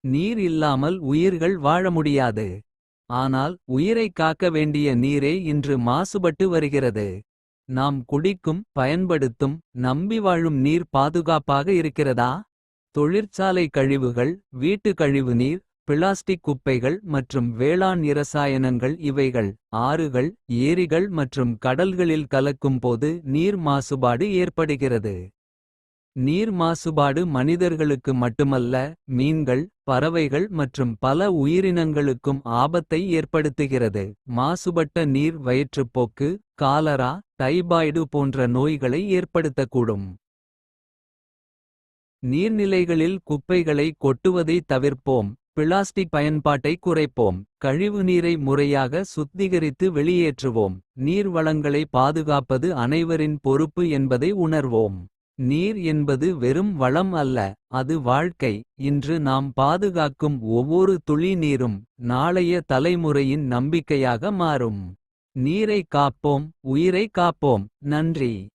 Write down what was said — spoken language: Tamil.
நீர் இல்லாமல் உயிர்கள் வாழ முடியாது. ஆனால் உயிரைக் காக்க வேண்டிய நீரே இன்று மாசுபட்டு வருகிறது. நாம் குடிக்கும் பயன்படுத்தும் நம்பி வாழும் நீர் பாதுகாப்பாக இருக்கிறதா? தொழிற்சாலை கழிவுகள், வீட்டு கழிவுநீர், பிளாஸ்டிக் குப்பைகள் மற்றும் வேளாண் இரசாயனங்கள் இவைகள் ஆறுகள், ஏரிகள் மற்றும் கடல்களில் கலக்கும் போது நீர் மாசுபாடு ஏற்படுகிறது. நீர் மாசுபாடு மனிதர்களுக்கு மட்டுமல்ல, மீன்கள், பறவைகள் மற்றும் பல உயிரினங்களுக்கும் ஆபத்தை ஏற்படுத்துகிறது. மாசுபட்ட நீர் வயிற்றுப்போக்கு, காலரா, டைபாய்டு போன்ற நோய்களை ஏற்படுத்தக்கூடும். நீர்நிலைகளில் குப்பைகளை கொட்டுவதை தவிர்ப்போம். பிளாஸ்டிக் பயன்பாட்டை குறைப்போம். கழிவுநீரை முறையாக சுத்திகரித்து வெளியேற்றுவோம். நீர் வளங்களை பாதுகாப்பது அனைவரின் பொறுப்பு என்பதை உணர்வோம். நீர் என்பது வெறும் வளம் அல்ல, அது வாழ்க்கை. இன்று நாம் பாதுகாக்கும் ஒவ்வொரு துளி நீரும் நாளைய தலைமுறையின் நம்பிக்கையாக மாறும். நீரை காப்போம், உயிரை காப்போம். நன்றி.